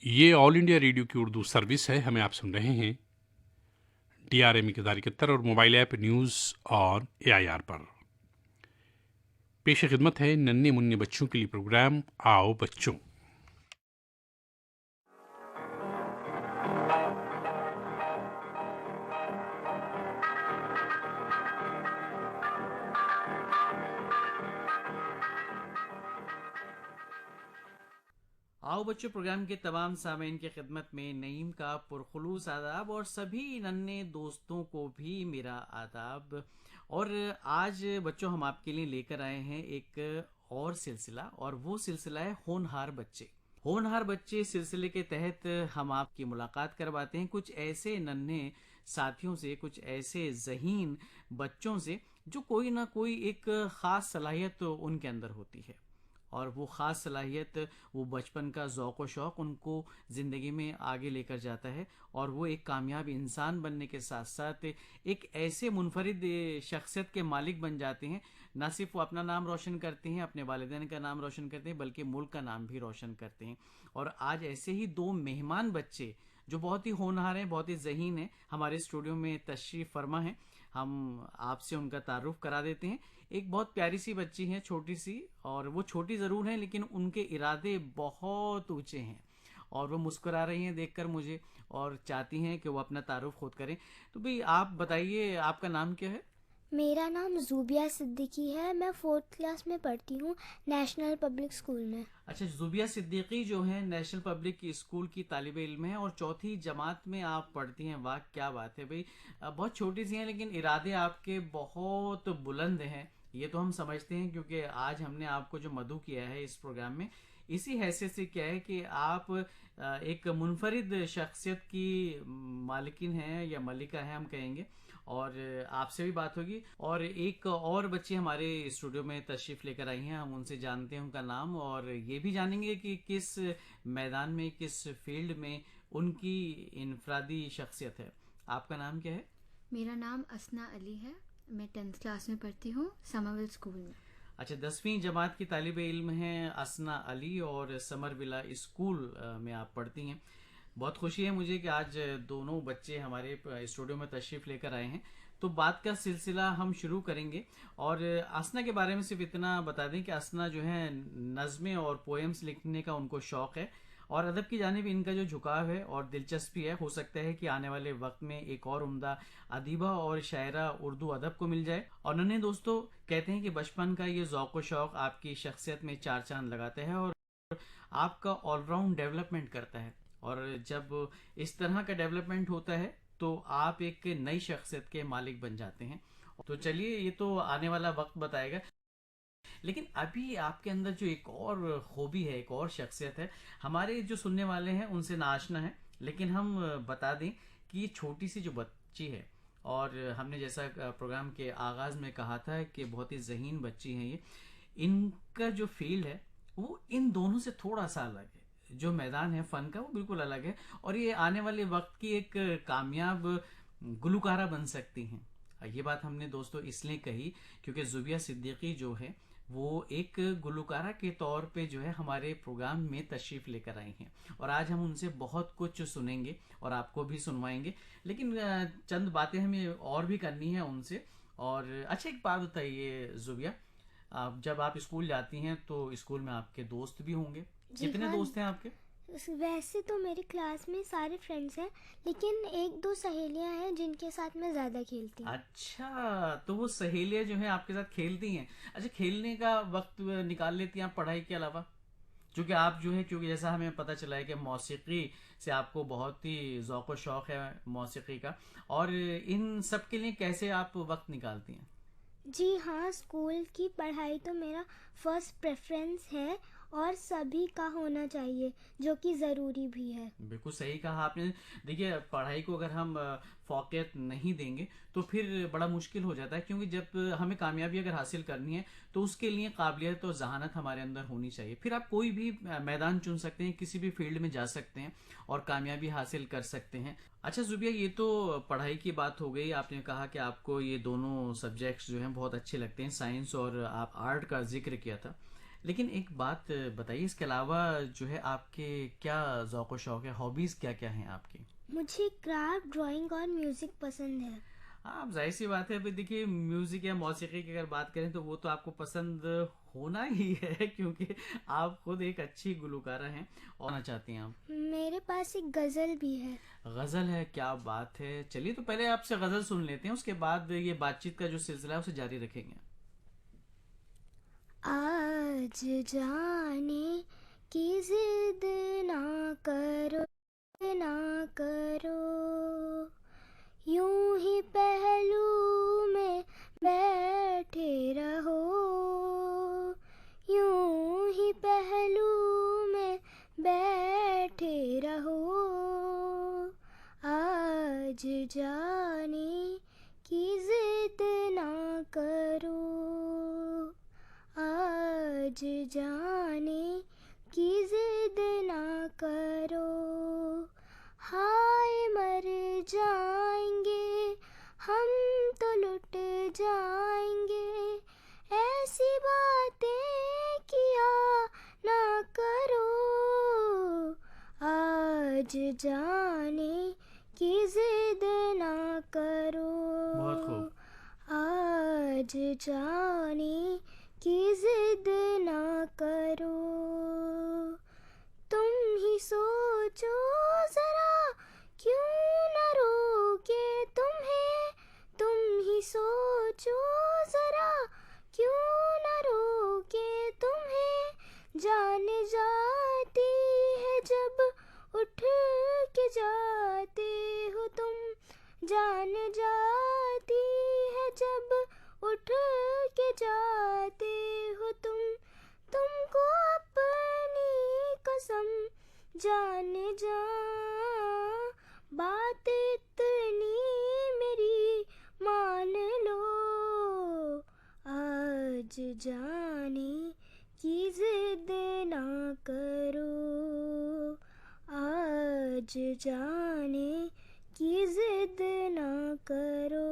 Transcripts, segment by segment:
ये all India radio की Urdu service है। हमें आप सुन रहे हैं DRM के 71 और मोबाइल ऐप न्यूज़ और AIR पर। पेश खिदमत है नन्हे मुन्ने बच्चों के लिए प्रोग्राम आओ बच्चों। आओ बच्चों प्रोग्राम के तमाम सामीन की खिदमत में नईम का पुरखुलूस आदाब और सभी नन्हे दोस्तों को भी मेरा आदाब। और आज बच्चों हम आपके लिए लेकर आए हैं एक और सिलसिला, और वो सिलसिला है होनहार बच्चे। होनहार बच्चे सिलसिले के तहत हम आपकी मुलाकात करवाते हैं कुछ ऐसे नन्हे साथियों से, कुछ ऐसे ज़हीन बच्चों से जो कोई ना कोई एक ख़ास सलाहियत उनके अंदर होती है, और वो ख़ास सलाहियत, वो बचपन का ज़ौक़ व शौक़ उनको ज़िंदगी में आगे लेकर जाता है, और वो एक कामयाब इंसान बनने के साथ साथ एक ऐसे मुनफरिद शख्सियत के मालिक बन जाते हैं। ना सिर्फ वो अपना नाम रोशन करते हैं, अपने वालिदैन का नाम रोशन करते हैं, बल्कि मुल्क का नाम भी रोशन करते हैं। और आज ऐसे ही दो मेहमान बच्चे जो बहुत ही होनहार हैं, बहुत ही ज़हीन हैं, हमारे स्टूडियो में तशरीफ़ फरमा है। हम आपसे उनका तारुफ करा देते हैं। एक बहुत प्यारी सी बच्ची है, छोटी सी, और वो छोटी ज़रूर है लेकिन उनके इरादे बहुत ऊंचे हैं, और वो मुस्कुरा रही हैं देखकर मुझे, और चाहती हैं कि वो अपना तारुफ खुद करें। तो भाई आप बताइए, आपका नाम क्या है? मेरा नाम ज़ूबिया सिद्दीकी है। मैं 4th क्लास में पढ़ती हूँ, नेशनल पब्लिक स्कूल में। अच्छा, जुबिया सिद्दीकी जो है नेशनल पब्लिक स्कूल की तालिब इल्म है, और चौथी जमात में आप पढ़ती हैं। वाह क्या बात है भाई। बहुत छोटी सी हैं लेकिन इरादे आपके बहुत बुलंद हैं, ये तो हम समझते हैं, क्योंकि आज हमने आपको जो मदऊ किया है इस प्रोग्राम में, इसी हैसियत से क्या है कि आप एक मुनफरिद शख्सियत की मालिकिन हैं, या मलिका हैं हम कहेंगे, और आपसे भी बात होगी। और एक और बच्ची हमारे स्टूडियो में तशरीफ लेकर आई हैं, हम उनसे जानते हैं उनका नाम, और ये भी जानेंगे कि किस मैदान में, किस फील्ड में उनकी इनफरादी शख्सियत है। आपका नाम क्या है? मेरा नाम असना अली है। मैं 10th क्लास में पढ़ती हूँ, समरविल स्कूल में। अच्छा, 10वीं जमात की तालिब इल्म हैं असना अली, और समरविला स्कूल में आप पढ़ती हैं। बहुत खुशी है मुझे कि आज दोनों बच्चे हमारे स्टूडियो में तशरीफ़ लेकर आए हैं। तो बात का सिलसिला हम शुरू करेंगे, और असना के बारे में सिर्फ इतना बता दें कि असना जो है नज़में और पोएम्स लिखने का उनको शौक़ है, और अदब की जानिब इनका जो झुकाव है और दिलचस्पी है, हो सकता है कि आने वाले वक्त में एक और उम्दा अदीबा और शायरा उर्दू अदब को मिल जाए। और नन्हे दोस्तों, कहते हैं कि बचपन का ये ज़ौक़ व शौक़ आपकी शख्सियत में चार चांद लगाता है, और आपका ऑलराउंड डेवलपमेंट करता है। और जब इस तरह का डेवलपमेंट होता है तो आप एक नई शख्सियत के मालिक बन जाते हैं। तो चलिए, ये तो आने वाला वक्त बताएगा, लेकिन अभी आपके अंदर जो एक और खूबी है, एक और शख्सियत है, हमारे जो सुनने वाले हैं उनसे नाशना है, लेकिन हम बता दें कि ये छोटी सी जो बच्ची है, और हमने जैसा प्रोग्राम के आगाज़ में कहा था कि बहुत ही ज़हीन बच्ची हैं ये, इनका जो फील्ड है वो इन दोनों से थोड़ा सा अलग है। जो मैदान है फ़न का वो बिल्कुल अलग है, और ये आने वाले वक्त की एक कामयाब गुलकारा बन सकती हैं। ये बात हमने दोस्तों इसलिए कही क्योंकि जुबिया सिद्दीकी जो है वो एक गुलकारा के तौर पे जो है हमारे प्रोग्राम में तशरीफ़ लेकर आई हैं, और आज हम उनसे बहुत कुछ सुनेंगे और आपको भी सुनवाएंगे। लेकिन चंद बातें हमें और भी करनी है उनसे। और अच्छा, एक बात बताइए जुबिया, जब आप स्कूल जाती हैं तो स्कूल में आपके दोस्त भी होंगे, जी कितने हाँ। दोस्त हैं आपके? वैसे तो मेरी क्लास में सारे फ्रेंड्स हैं, लेकिन एक दो सहेलियां हैं जिनके साथ मैं ज़्यादा खेलती हूँ। अच्छा, तो वो सहेलियां जो हैं आपके साथ खेलती हैं। अच्छा, खेलने का वक्त निकाल लेती हैं आप पढ़ाई के अलावा? क्योंकि आप जो है, क्योंकि जैसा हमें पता चला है कि मौसीकी से आपको बहुत ही ज़ौक़ व शौक़ है मौसीकी का, और इन सब के लिए कैसे आप वक्त निकालती हैं? जी हाँ, स्कूल की पढ़ाई तो मेरा फर्स्ट प्रेफरेंस है, और सभी का होना चाहिए, जो कि ज़रूरी भी है। बिल्कुल सही कहा आपने। देखिए, पढ़ाई को अगर हम फ़ौक़ियत नहीं देंगे तो फिर बड़ा मुश्किल हो जाता है, क्योंकि जब हमें कामयाबी अगर हासिल करनी है तो उसके लिए काबिलियत और ज़हानत हमारे अंदर होनी चाहिए। फिर आप कोई भी मैदान चुन सकते हैं, किसी भी फील्ड में जा सकते हैं और कामयाबी हासिल कर सकते हैं। अच्छा जुबिया, ये तो पढ़ाई की बात हो गई। आपने कहा कि आपको ये दोनों सब्जेक्ट्स जो हैं बहुत अच्छे लगते हैं, साइंस और आप आर्ट का जिक्र किया था। लेकिन एक बात बताइए, इसके अलावा जो है आपके क्या ज़ौक़ व शौक़ है, हॉबीज़ क्या-क्या हैं आपकी? मुझे क्राफ्ट, ड्राइंग और म्यूज़िक पसंद है। हाँ, अब ज़ाहिर-सी बात है, अभी देखिए म्यूज़िक या मौसीकी की अगर बात करें तो वो तो आपको पसंद होना ही है क्योंकि आप खुद एक अच्छी गुलकारा हैं और होना चाहती हैं आप। मेरे पास एक गज़ल भी है। गज़ल है, क्या बात है! चलिए तो पहले आपसे गज़ल सुन लेते हैं, उसके बाद ये बातचीत का जो सिलसिला है उसे जारी रखेंगे। आज जाने की जिद ना करो, ना करो, यूं ही पहलू में बैठे रहो, यूं ही पहलू में बैठे रहो, आज जाने की जिद ना करो, आज जाने की जिद ना करो, हाय मर जाएंगे हम तो लुट जाएंगे, ऐसी बातें किया ना करो, आज जाने की जिद ना करो, बहुत खूब। आज जाने की जिद ना करो, तुम ही सोचो जरा क्यों न रोके तुम्हें, तुम ही सोचो जरा क्यों न रोके तुम्हें, जान जाती है जब उठ के जाते हो तुम, जान जाती है जब उठ के जाते हो तुम, तुमको अपनी कसम जान जा, बात इतनी मेरी मान लो, आज जाने की जिद ना करो, आज जाने की जिद ना करो,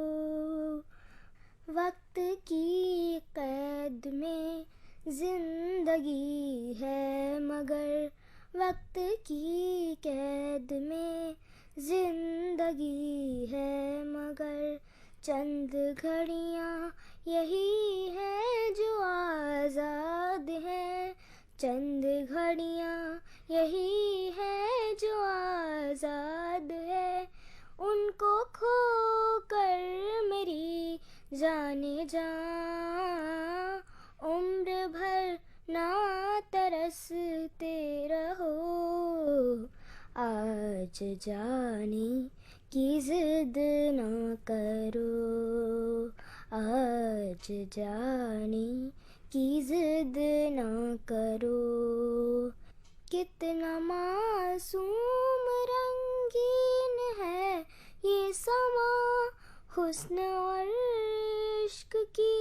वक्त की कैद में जिंदगी है मगर, वक्त की कैद में जिंदगी है मगर, चंद घड़ियाँ यही हैं जो आज़ाद हैं, चंद घड़ियाँ यही हैं जो आज़ाद है, उनको खो कर मेरी जाने जा, उम्र भर ना तरसते रहो, आज जाने की जिद ना करो, आज जाने की जिद ना करो, कितना मासूम रंगीन है ये समा, हुस्न और इश्क की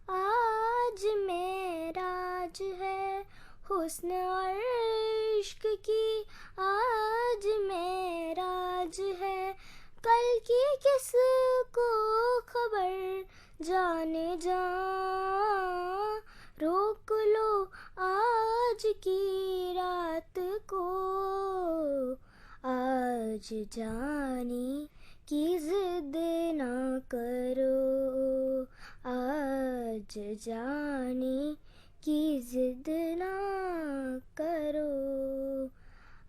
आज मेराज है, हुस्न और इश्क की आज मेराज है, कल की किसको खबर जाने जा, रोक लो आज की रात को, आज जाने की जिद ना करो, आज जाने की जिद ना करो,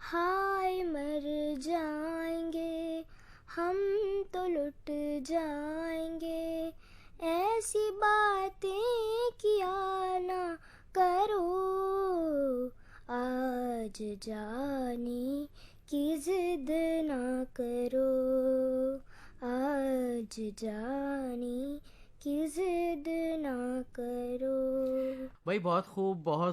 हाय मर जाएंगे हम तो लुट जाएंगे, ऐसी बातें किया ना करो, आज जाने की जिद ना करो, आज जाने की जिद ना करो। भाई बहुत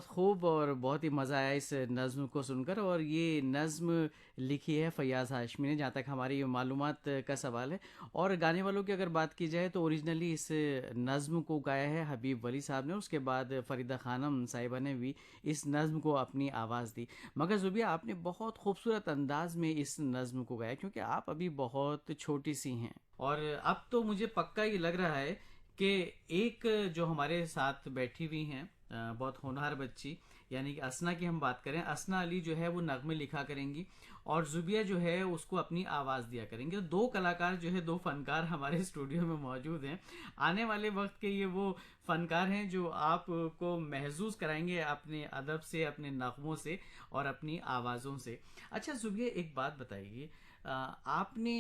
खूब और बहुत ही मज़ा आया इस नज़्म को सुनकर। और ये नज़्म लिखी है फ़याज़ हाशमी ने, जहाँ तक हमारी मालूमात का सवाल है। और गाने वालों की अगर बात की जाए तो ओरिजिनली इस नज़्म को गाया है हबीब वली साहब ने, उसके बाद फ़रीदा ख़ानम साहिबा ने भी इस नज़्म को अपनी आवाज़ दी। मगर ज़ुबिया, आपने बहुत खूबसूरत अंदाज़ में इस नज़्म को गाया, क्योंकि आप अभी बहुत छोटी सी हैं। और अब तो मुझे पक्का ये लग रहा है कि एक जो हमारे साथ बैठी हुई हैं बहुत होनहार बच्ची, यानी कि असना की हम बात करें, असना अली जो है वो नगमे लिखा करेंगी और जुबिया जो है उसको अपनी आवाज़ दिया करेंगे। तो दो कलाकार जो है, दो फनकार हमारे स्टूडियो में मौजूद हैं। आने वाले वक्त के ये वो फनकार हैं जो आपको महसूस कराएंगे अपने अदब से, अपने नगमों से और अपनी आवाज़ों से। अच्छा जुबिया, एक बात बताइए, आपने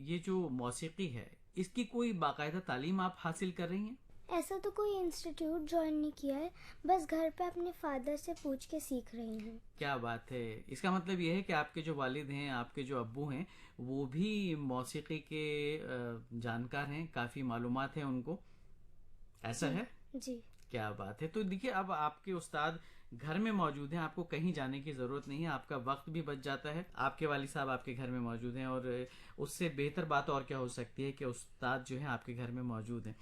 ये जो मौसीकी है इसकी कोई बाकायदा तालीम आप हासिल कर रही हैं? ऐसा तो कोई इंस्टीट्यूट ज्वाइन नहीं किया है, बस घर पे अपने फादर से पूछ के सीख रही हूँ। क्या बात है! इसका मतलब ये है कि आपके जो वालिद हैं, आपके जो अब्बू हैं, वो भी मौसीकी के जानकार हैं, काफ़ी मालूमात हैं उनको, ऐसा है? जी। क्या बात है! तो देखिए, अब आपके उस्ताद घर में मौजूद हैं, आपको कहीं जाने की ज़रूरत नहीं है, आपका वक्त भी बच जाता है। आपके वालिद साहब आपके घर में मौजूद हैं और उससे बेहतर बात और क्या हो सकती है कि उस्ताद जो हैं आपके घर में मौजूद हैं।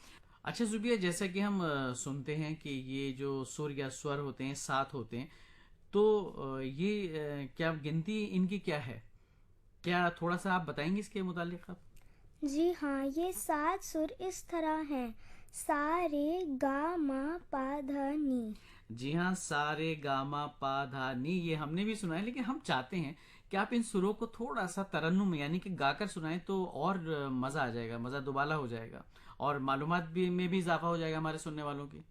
अच्छा जुबिया, जैसा कि हम सुनते हैं कि ये जो सुर या स्वर होते हैं 7 होते हैं, तो ये क्या गिनती इनकी क्या है? क्या थोड़ा सा आप बताएंगे इसके मुतालिक आप? जी हाँ, ये 7 सुर इस तरह हैं: सा रे गा मा पा धा नी। जी हाँ, सारे गामा पा धा नी, ये हमने भी सुना है, लेकिन हम चाहते हैं कि आप इन सुरों को थोड़ा सा तरन्नुम यानी कि गाकर सुनाएं तो और मज़ा आ जाएगा, मज़ा दुबाला हो जाएगा और मालूमात भी में भी इजाफा हो जाएगा हमारे सुनने वालों की।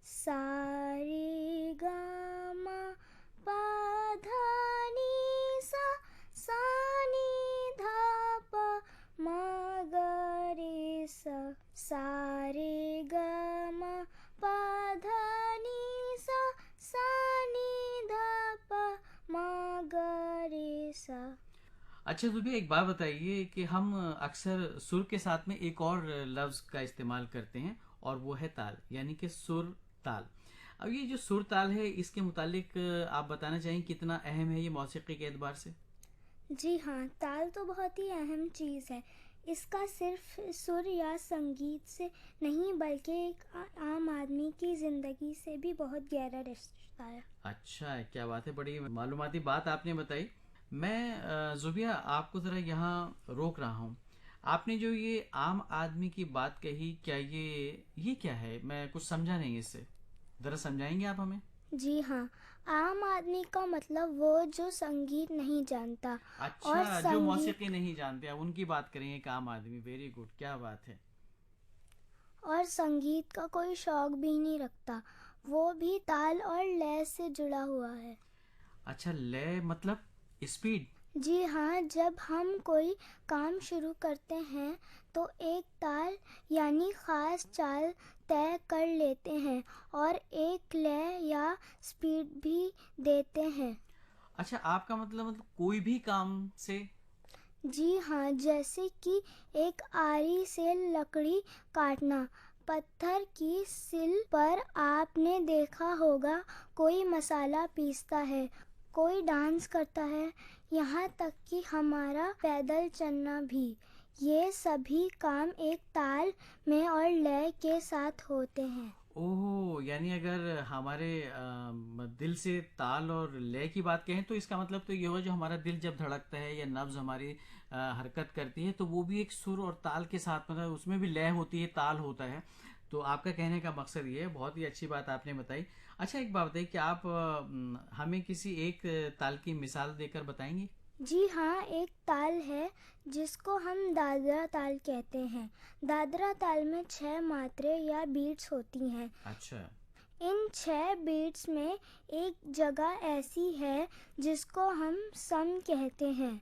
सा रे गा मा पा धा नी सा नी धा पा मा गा रे सा रे गा मा पा धा नी सा नी धा पा मा गा रे सा। अच्छा जुबी, एक बात बताइए कि हम अक्सर सुर के साथ में एक और लफ्ज़ का इस्तेमाल करते हैं और वो है ताल, यानी कि सुर ताल। अब ये जो सुर ताल है इसके मुतालिक आप बताना चाहें कितना अहम है ये मौसीकी के एतबार से? जी हाँ, ताल तो बहुत ही अहम चीज़ है। इसका सिर्फ सुर या संगीत से नहीं बल्कि एक आम आदमी की ज़िंदगी से भी बहुत गहरा रिश्ता है। अच्छा, क्या बात है, बड़ी मालूमाती बात आपने बताई। मैं जुबिया आपको ज़रा यहाँ रोक रहा हूँ। आपने जो ये आम आदमी की बात कही, क्या ये क्या है? मैं कुछ समझा नहीं इससे, ज़रा समझाएंगे आप हमें? जी हाँ, आम आदमी का मतलब वो जो संगीत नहीं जानता और अच्छा, जो संगीत मौसीकी नहीं जानते, आप उनकी बात करेंगे, एक आम आदमी। वेरी गुड, क्या बात है। और संगीत का कोई शौक भी नहीं रखता, वो भी ताल और लय से जुड़ा हुआ है। अच्छा, लय मतलब स्पीड? जी हाँ, जब हम कोई काम शुरू करते हैं तो एक ताल यानी ख़ास चाल तय कर लेते हैं और एक लय या स्पीड भी देते हैं। अच्छा, आपका मतलब कोई भी काम से? जी हाँ, जैसे कि एक आरी से लकड़ी काटना, पत्थर की सिल पर आपने देखा होगा कोई मसाला पीसता है, कोई डांस करता है, यहाँ तक कि हमारा पैदल चलना भी। ये सभी काम एक ताल में और लय के साथ होते हैं। ओह, यानी अगर हमारे दिल से ताल और लय की बात कहें तो इसका मतलब तो ये होगा, जो हमारा दिल जब धड़कता है या नब्ज हमारी हरकत करती है तो वो भी एक सुर और ताल के साथ, मतलब उसमें भी लय होती है, ताल होता है। तो आपका कहने का मकसद ये है। बहुत ही अच्छी बात आपने बताई। अच्छा, एक बात बताइए कि आप हमें किसी एक ताल की मिसाल देकर बताएंगी? जी हाँ, एक ताल है जिसको हम दादरा ताल कहते हैं। दादरा ताल में 6 मात्रे या बीट्स होती हैं। अच्छा। इन 6 बीट्स में एक जगह ऐसी है जिसको हम सम कहते हैं।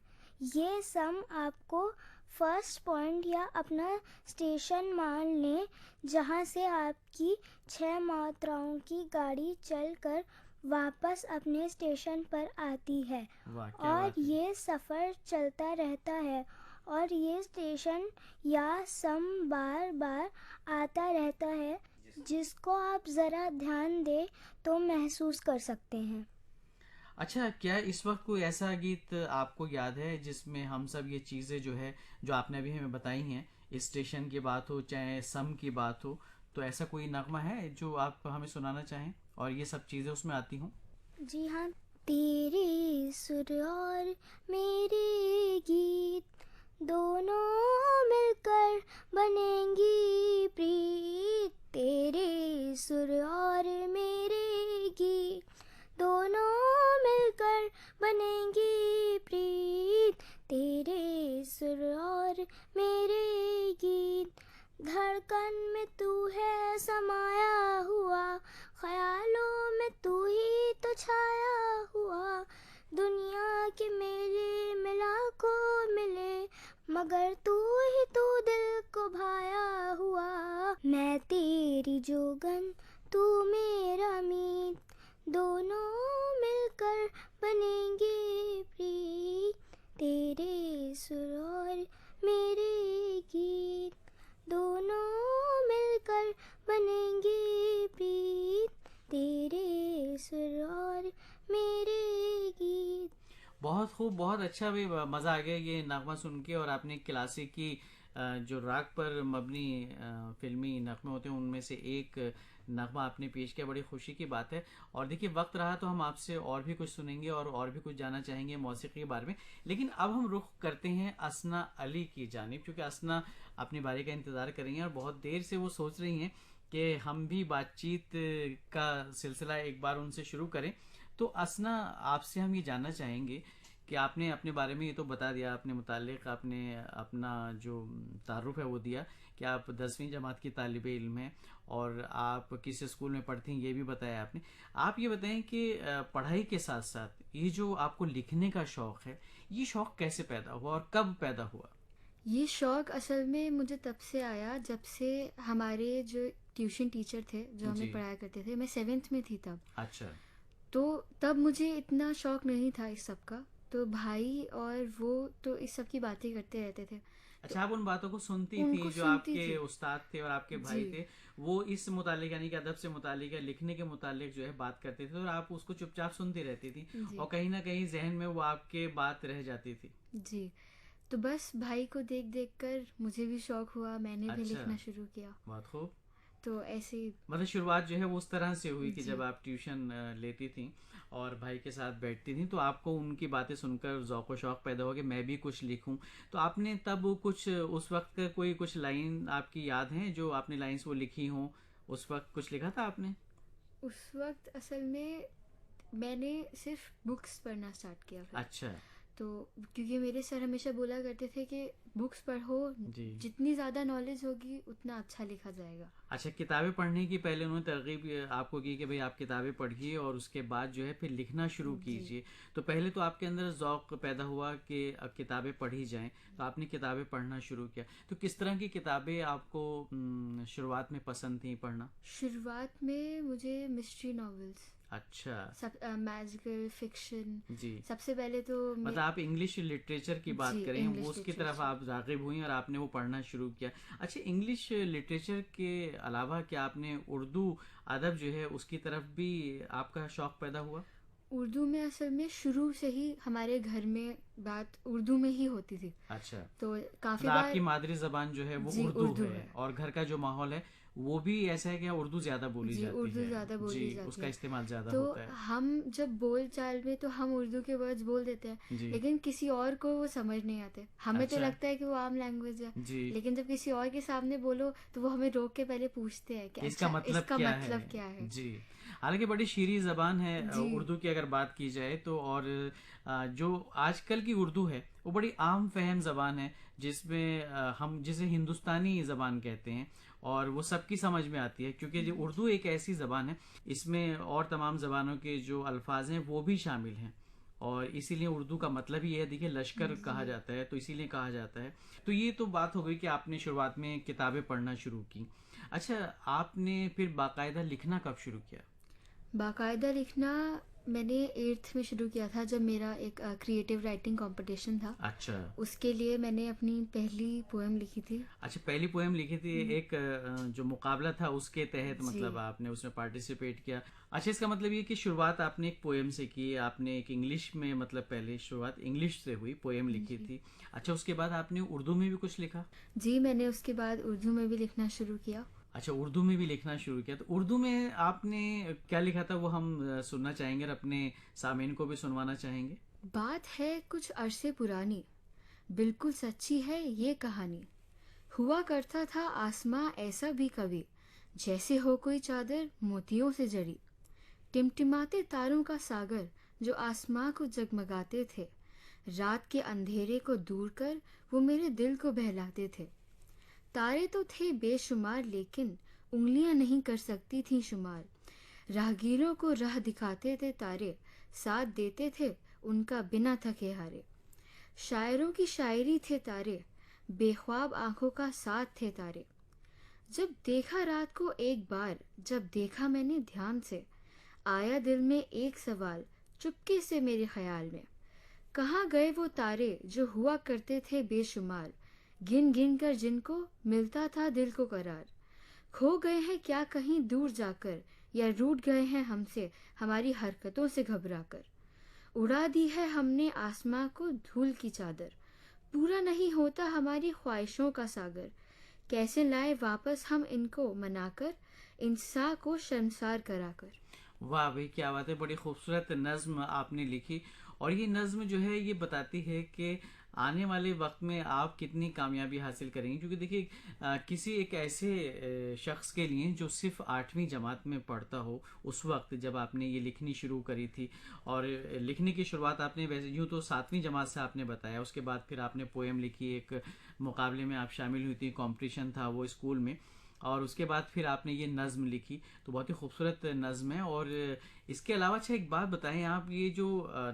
ये सम आपको फर्स्ट पॉइंट या अपना स्टेशन मान लें, जहाँ से आपकी 6 मात्राओं की गाड़ी चलकर वापस अपने स्टेशन पर आती है वाह, क्या और बात है। ये सफ़र चलता रहता है और ये स्टेशन या सम बार बार आता रहता है, जिसको आप ज़रा ध्यान दें तो महसूस कर सकते हैं। अच्छा, क्या इस वक्त कोई ऐसा गीत आपको याद है जिसमें हम सब ये चीज़ें जो है, जो आपने अभी हमें बताई हैं, स्टेशन की बात हो चाहे सम की बात हो, तो ऐसा कोई नगमा है जो आप हमें सुनाना चाहें और ये सब चीज़ें उसमें आती हों? जी हाँ, तेरे सुर और मेरे गीत दोनों मिलकर बनेंगी प्रीत। तेरे सुर और मेरे गीत, दोनों मिलकर बनेंगी प्रीत। तेरे सुर और मेरे गीत, धड़कन में तू है समाया हुआ, ख्यालों में तू ही तो छाया हुआ। दुनिया के मेरे मिला को मिले, मगर तू ही तू दिल को भाया हुआ। मैं तेरी जोगन तू मेरा मीत, दोनों मिलकर बनेंगे प्रीत। तेरे सुर और मेरे गीत, दोनों मिलकर बनेंगे प्रीत। तेरे सुर और मेरे गीत। बहुत खूब, बहुत अच्छा भी मज़ा आ गया ये नगमा सुन के। और आपने क्लासिकी जो राग पर मबनी फिल्मी नगमे होते हैं उनमें से एक नगमा आपने पेश किया, बड़ी खुशी की बात है। और देखिए वक्त रहा तो हम आपसे और भी कुछ सुनेंगे और भी कुछ जानना चाहेंगे मौसीकी के बारे में। लेकिन अब हम रुख करते हैं असना अली की जानिब, क्योंकि असना अपनी बारी का इंतज़ार कर रही हैं और बहुत देर से वो सोच रही हैं कि हम भी बातचीत का सिलसिला एक बार उनसे शुरू करें। तो असना, आपसे हम ये जानना चाहेंगे कि आपने अपने बारे में ये तो बता दिया, अपने मुतालिक आपने अपना जो तारुफ है वो दिया कि आप 10वीं जमात की तालिबे इल्म हैं और आप किस स्कूल में पढ़ती हैं ये भी बताया आपने। आप ये बताएं कि पढ़ाई के साथ साथ ये जो आपको लिखने का शौक़ है, ये शौक़ कैसे पैदा हुआ और कब पैदा हुआ? ये शौक़ असल में मुझे तब से आया जब से हमारे जो ट्यूशन टीचर थे जो जी। हमें पढ़ाया करते थे, मैं 7th में थी तब। अच्छा। तो तब मुझे इतना शौक़ नहीं था इस सब का, तो भाई और वो तो इस सब की बातें करते रहते थे। अच्छा, आप उन बातों को सुनती उनको थी जो सुनती आपके थी। उस्ताद थे और आपके भाई जी। थे, वो इस मुतालिक यानी कि अदब से मुतालिक या लिखने के मुतालिक जो है बात करते थे और आप उसको चुपचाप सुनती रहती थी जी। और कहीं ना कहीं जहन में वो आपके बात रह जाती थी। जी, तो बस भाई को देख देख कर मुझे भी शौक़ हुआ, मैंने भी अच्छा। लिखना शुरू किया। बहुत खूब। तो ऐसे ही। मतलब शुरुआत जो है वो उस तरह से हुई कि जी। जब आप ट्यूशन लेती थी और भाई के साथ बैठती थी तो आपको उनकी बातें सुनकर ज़ौक़ व शौक़ पैदा हुआ कि मैं भी कुछ लिखूं। तो आपने तब कुछ उस वक्त का कोई कुछ लाइन आपकी याद है जो आपने लाइंस वो लिखी हों? उस वक्त कुछ लिखा था आपने? उस वक्त असल में मैंने सिर्फ बुक्स पढ़ना स्टार्ट किया फिर। अच्छा। तो क्योंकि मेरे सर हमेशा बोला करते थे कि बुक्स पढ़ो, जी। जितनी ज़्यादा नॉलेज होगी उतना अच्छा लिखा जाएगा। अच्छा, किताबें पढ़ने की पहले उन्होंने तरगीब आपको की कि भाई आप किताबें पढ़िए और उसके बाद जो है फिर लिखना शुरू जी। कीजिए। तो पहले तो आपके अंदर ज़ौक़ पैदा हुआ कि अब किताबें पढ़ी जाएं, तो आपने किताबें पढ़ना शुरू किया। तो किस तरह की किताबें आपको शुरुआत में पसंद थी पढ़ना? शुरुआत में मुझे मिस्ट्री नॉवेल्स, अच्छा। सब मैजिकल फिक्शन। जी। सबसे पहले तो मतलब आप इंग्लिश लिटरेचर की बात जी, करें, इंग्लिश वो उसकी तरफ लिटरेचर। आप राग़िब हुई और आपने वो पढ़ना शुरू किया। अच्छा, इंग्लिश लिटरेचर के अलावा क्या आपने उर्दू अदब जो है उसकी तरफ भी आपका शौक़ पैदा हुआ? उर्दू में असल में शुरू से ही हमारे घर में बात उर्दू में ही होती थी। अच्छा। तो काफ़ी मतलब बार आपकी मादरी ज़बान जो है वो जी, उर्दू उर्दू है है। और घर का जो माहौल है वो भी ऐसा है कि उर्दू ज़्यादा बोली जी, जाती उर्दू है। ज़्यादा बोली जी, जाती उसका है। इस्तेमाल ज़्यादा तो होता है। हम जब बोल चाल में तो हम उर्दू के वर्ड्स बोल देते हैं, जी। लेकिन किसी और को वो समझ नहीं आते। हमें तो अच्छा। लगता है कि वो आम लैंग्वेज है, जी। लेकिन जब किसी और के सामने बोलो तो वो हमें रोक के पहले पूछते हैं कि इसका अच्छा, मतलब इसका क्या मतलब है? क्या है। जी। हालांकि बड़ी शीरी ज़बान है जी। उर्दू की अगर बात की जाए तो। और जो आजकल की उर्दू है वो बड़ी आम फहम ज़बान है जिसमें हम जिसे हिंदुस्तानी ज़बान कहते हैं और वो सबकी समझ में आती है, क्योंकि जो उर्दू एक ऐसी ज़बान है इसमें और तमाम ज़बानों के जो अल्फाज हैं वो भी शामिल हैं और इसीलिए उर्दू का मतलब ही है, देखिए लश्कर कहा जाता है तो इसीलिए कहा जाता है। तो ये तो बात हो गई कि आपने शुरुआत में किताबें पढ़ना शुरू की। अच्छा, आपने फिर बाकायदा लिखना कब शुरू किया? बाकायदा लिखना मैंने 8th में शुरू किया था, जब मेरा एक क्रिएटिव राइटिंग कंपटीशन था। अच्छा। उसके लिए मैंने अपनी पहली पोएम लिखी थी। अच्छा, पहली पोएम लिखी थी एक जो मुकाबला था उसके तहत, जी। मतलब आपने उसमें पार्टिसिपेट किया। अच्छा, इसका मतलब ये कि शुरुआत आपने एक पोएम से की, आपने एक इंग्लिश में, मतलब पहले शुरुआत इंग्लिश से हुई, पोएम लिखी थी। अच्छा, उसके बाद आपने उर्दू में भी कुछ लिखा? जी, मैंने उसके बाद उर्दू में भी लिखना शुरू किया। अच्छा, उर्दू में भी लिखना शुरू किया। तो उर्दू में आपने क्या लिखा था वो हम सुनना चाहेंगे और अपने सामीन को भी सुनवाना चाहेंगे। बात है कुछ अरसे पुरानी, बिल्कुल सच्ची है ये कहानी। हुआ करता था आसमां ऐसा भी कभी, जैसे हो कोई चादर मोतियों से जड़ी। टिमटिमाते तारों का सागर जो आसमां को जगमगाते थे, रात के अंधेरे को दूर कर वो मेरे दिल को बहलाते थे। तारे तो थे बेशुमार लेकिन उंगलियां नहीं कर सकती थीं शुमार। राहगीरों को राह दिखाते थे तारे, साथ देते थे उनका बिना थके हारे। शायरों की शायरी थे तारे, बेख्वाब आंखों का साथ थे तारे। जब देखा रात को एक बार, जब देखा मैंने ध्यान से, आया दिल में एक सवाल चुपके से मेरे ख्याल में। कहाँ गए वो तारे जो हुआ करते थे बेशुमार, गिन गिन कर जिनको मिलता था दिल को करार। खो गए हैं क्या कहीं दूर जाकर, या रूठ गए हैं हमसे हमारी हरकतों से घबराकर। उड़ा दी है हमने आसमां को धूल की चादर, पूरा नहीं होता हमारी ख्वाहिशों का सागर। कैसे लाए वापस हम इनको मनाकर, इंसान को शर्मसार कराकर। वाह भाई, क्या बात है, बड़ी खूबसूरत नज्म आपने लिखी। और ये नज्म जो है ये बताती है कि आने वाले वक्त में आप कितनी कामयाबी हासिल करेंगे। क्योंकि देखिए किसी एक ऐसे शख्स के लिए जो सिर्फ 8वीं जमात में पढ़ता हो, उस वक्त जब आपने ये लिखनी शुरू करी थी, और लिखने की शुरुआत आपने वैसे यूँ तो 7वीं जमात से आपने बताया, उसके बाद फिर आपने पोएम लिखी, एक मुकाबले में आप शामिल हुई थी, कंपटीशन था वो स्कूल में, और उसके बाद फिर आपने ये नज़्म लिखी, तो बहुत ही खूबसूरत नज़्म है। और इसके अलावा अच्छा एक बात बताएं, आप ये जो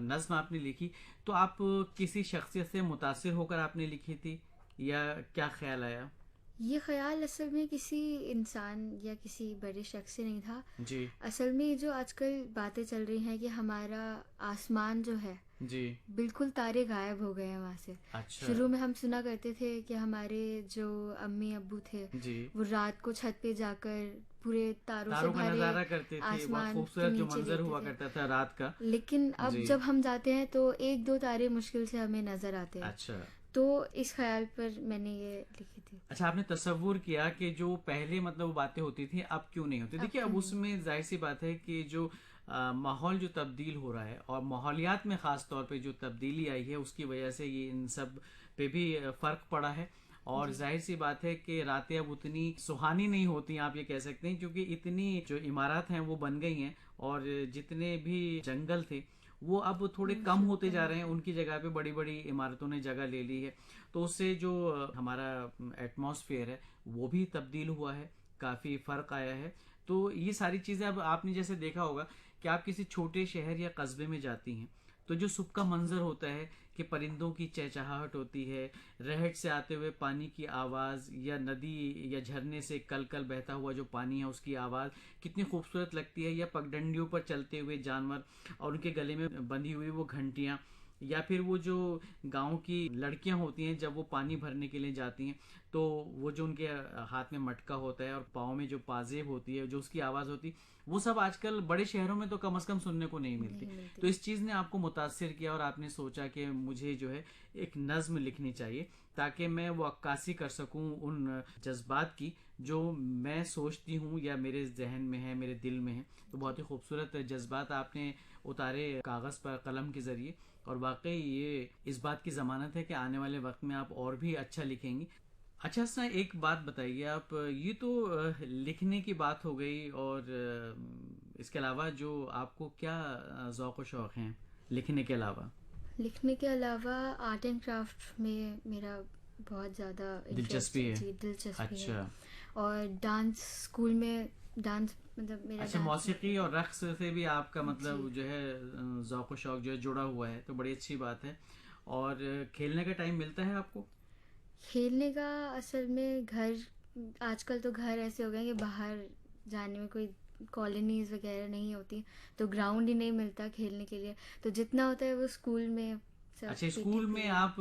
नज़्म आपने लिखी, तो आप किसी शख्सियत से मुतासिर होकर आपने लिखी थी या क्या ख्याल आया? ये ख्याल असल में किसी इंसान या किसी बड़े शख्स से नहीं था। जी असल में जो आजकल बातें चल रही हैं कि हमारा आसमान जो है जी। बिल्कुल तारे गायब हो गए हैं वहाँ से। अच्छा शुरू में हम सुना करते थे कि हमारे जो अम्मी अब्बू थे जी, वो रात को छत पे जाकर पूरे तारों से तारों का भरे नजारा करते थे, बहुत आसमान खूबसूरत के जो नीचे मंजर देखते हुआ थे। करता था रात का। लेकिन अब जी। जब हम जाते हैं तो एक दो तारे मुश्किल से हमें नजर आते हैं। अच्छा तो इस ख्याल पर मैंने ये लिखी थी। अच्छा, आपने तसव्वुर किया कि जो पहले मतलब वो बातें होती थी अब क्यों नहीं होती। देखिए अब क्यों उसमें जाहिर सी बात है कि जो माहौल जो तब्दील हो रहा है, और माहौलियात में ख़ास तौर पे जो तब्दीली आई है, उसकी वजह से ये इन सब पे भी फ़र्क पड़ा है। और जाहिर सी बात है कि रातें अब उतनी सुहानी नहीं होती, आप ये कह सकते हैं, क्योंकि इतनी जो इमारत हैं वो बन गई हैं, और जितने भी जंगल थे वो अब थोड़े कम होते जा रहे हैं, उनकी जगह पे बड़ी बड़ी इमारतों ने जगह ले ली है। तो उससे जो हमारा एटमॉस्फेयर है वो भी तब्दील हुआ है, काफ़ी फ़र्क आया है। तो ये सारी चीज़ें अब आपने जैसे देखा होगा कि आप किसी छोटे शहर या कस्बे में जाती हैं, तो जो सुबह का मंजर होता है कि परिंदों की चहचहाहट होती है, रहट से आते हुए पानी की आवाज़, या नदी या झरने से कल कल बहता हुआ जो पानी है उसकी आवाज़ कितनी खूबसूरत लगती है, या पगडंडियों पर चलते हुए जानवर और उनके गले में बंधी हुई वो घंटियाँ, या फिर वो जो गांव की लड़कियां होती हैं जब वो पानी भरने के लिए जाती हैं, तो वो जो उनके हाथ में मटका होता है और पाँव में जो पाजेब होती है, जो उसकी आवाज़ होती है, वो सब आजकल बड़े शहरों में तो कम से कम सुनने को नहीं मिलती। तो इस चीज़ ने आपको मुतासिर किया और आपने सोचा कि मुझे जो है एक नज़्म लिखनी चाहिए ताकि मैं वो अक्कासी कर सकूं उन जज्बात की जो मैं सोचती हूँ या मेरे जहन में है, मेरे दिल में है। तो बहुत ही खूबसूरत जज्बात आपने उतारे कागज़ पर कलम के ज़रिए, और वाकई ये इस बात की ज़मानत है कि आने वाले वक्त में आप और भी अच्छा लिखेंगी। अच्छा सर, एक बात बताइए आप, ये तो लिखने की बात हो गई, और इसके अलावा जो आपको क्या ज़ौक़ व शौक़ हैं लिखने के अलावा? लिखने के अलावा आर्ट एंड क्राफ्ट में मेरा बहुत ज़्यादा दिलचस्पी है। जी दिलचस्पी है। अच्छा और डांस स्कूल में डांस मतलब मेरा अच्छा, डांस मौसीकी और रक्स से भी आपका मतलब जी। जो है ज़ौक़ व शौक़ जो है जुड़ा हुआ है, तो बड़ी अच्छी बात है। और खेलने का टाइम मिलता है आपको? खेलने का असल में घर आजकल तो घर ऐसे हो गए कि बाहर जाने में कोई कॉलोनीज वगैरह नहीं होती, तो ग्राउंड ही नहीं मिलता खेलने के लिए, तो जितना होता है वो स्कूल में सब अच्छा, पीटी स्कूल में पीरियड। आप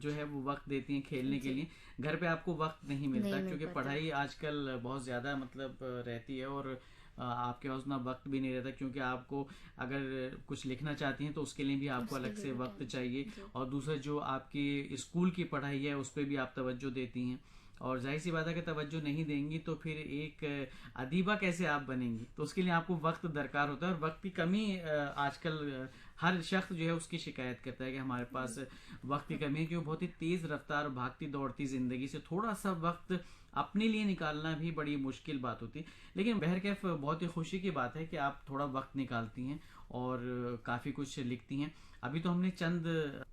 जो है वो वक्त देती हैं खेलने के जी। लिए, घर पे आपको वक्त नहीं मिलता नहीं मिल क्योंकि पाता। पढ़ाई आजकल बहुत ज़्यादा मतलब रहती है, और आपके पास उतना वक्त भी नहीं रहता, क्योंकि आपको अगर कुछ लिखना चाहती हैं तो उसके लिए भी आपको उसके अलग लिए से भी वक्त टाइम चाहिए, जी। और दूसरा जो आपकी स्कूल की पढ़ाई है उस पर भी आप तवज्जो देती हैं, और जाहिर सी बात है कि तवज्जो नहीं देंगी तो फिर एक अदीबा कैसे आप बनेंगी, तो उसके लिए आपको वक्त दरकार होता है। और वक्त की कमी आजकल हर शख्स जो है उसकी शिकायत करता है कि हमारे पास वक्त की कमी है, कि वो बहुत ही तेज़ रफ्तार भागती दौड़ती ज़िंदगी से थोड़ा सा वक्त अपने लिए निकालना भी बड़ी मुश्किल बात होती है। लेकिन बहरकैफ बहुत ही खुशी की बात है कि आप थोड़ा वक्त निकालती हैं और काफ़ी कुछ लिखती हैं। अभी तो हमने चंद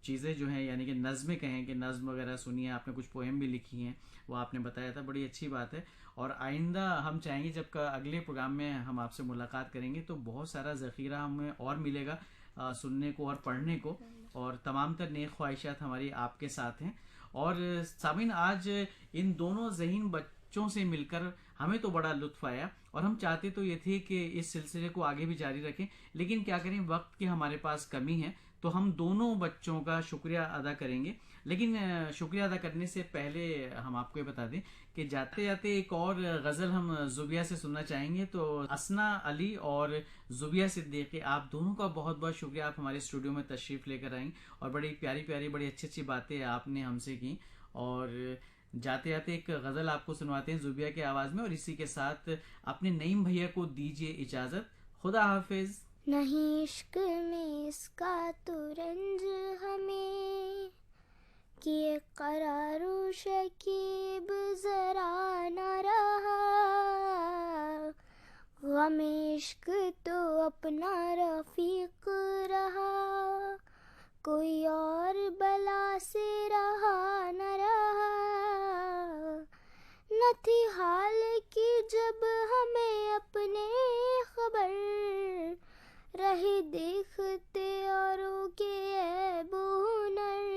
चीज़ें जो हैं यानी कि नज़्में कहें कि नज़्म वगैरह सुनी है, आपने कुछ पोएम भी लिखी हैं, वो आपने बताया था, बड़ी अच्छी बात है। और आइंदा हम चाहेंगे जब का अगले प्रोग्राम में हम आपसे मुलाकात करेंगे तो बहुत सारा ज़ख़ीरा हमें और मिलेगा सुनने को और पढ़ने को, और तमाम तर नेक ख्वाहिशात हमारी आपके साथ हैं। और सामिन, आज इन दोनों ज़हीन बच्चों से मिलकर हमें तो बड़ा लुत्फ़ आया, और हम चाहते तो ये थे कि इस सिलसिले को आगे भी जारी रखें, लेकिन क्या करें, वक्त की हमारे पास कमी है। तो हम दोनों बच्चों का शुक्रिया अदा करेंगे, लेकिन शुक्रिया अदा करने से पहले हम आपको ये बता दें कि जाते जाते एक और गज़ल हम ज़ुबिया से सुनना चाहेंगे। तो असना अली और ज़ुबिया सिद्दीकी, आप दोनों का बहुत बहुत शुक्रिया, आप हमारे स्टूडियो में तशरीफ़ लेकर आई और बड़ी प्यारी प्यारी बड़ी अच्छी अच्छी बातें आपने हमसे की। और जाते जाते एक गज़ल आपको सुनवाते हैं ज़ुबिया की आवाज़ में, और इसी के साथ अपने नईम भैया को दीजिए इजाज़त। खुदा हाफिज़। नहीं इश्क में इसका तो रंज हमें कि ये करारो शकीब जरा न रहा, गम इश्क तो अपना रफीक रहा, कोई और बला से रहा न रहा, न थी हाल की जब हमें अपने खबर, रहे देखते औरों के ऐब हुनर,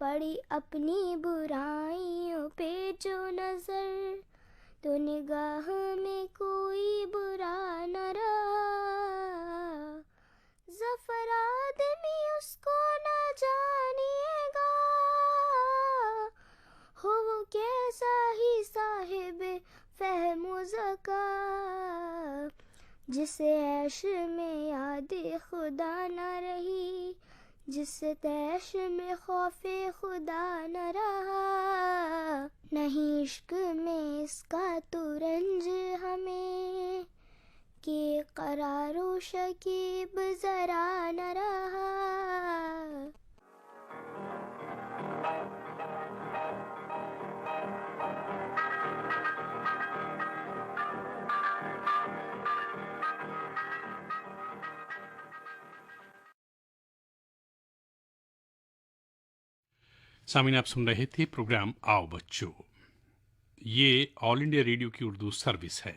पड़ी अपनी बुराइयों पे जो नजर, तो निगाह में कोई बुरा न रहा, ज़फ़र आदमी उसको न जानिएगा, हो वो कैसा ही साहिब फ़हम ज़का, जिसे ऐश में याद खुदा न रही, जिसे तैश में खौफे खुदा न रहा, नहीं इश्क में इसका तो रंज हमें कि करारो शकीब जरा न रहा। सामीन, आप सुन रहे थे प्रोग्राम आओ बच्चों। ये ऑल इंडिया रेडियो की उर्दू सर्विस है।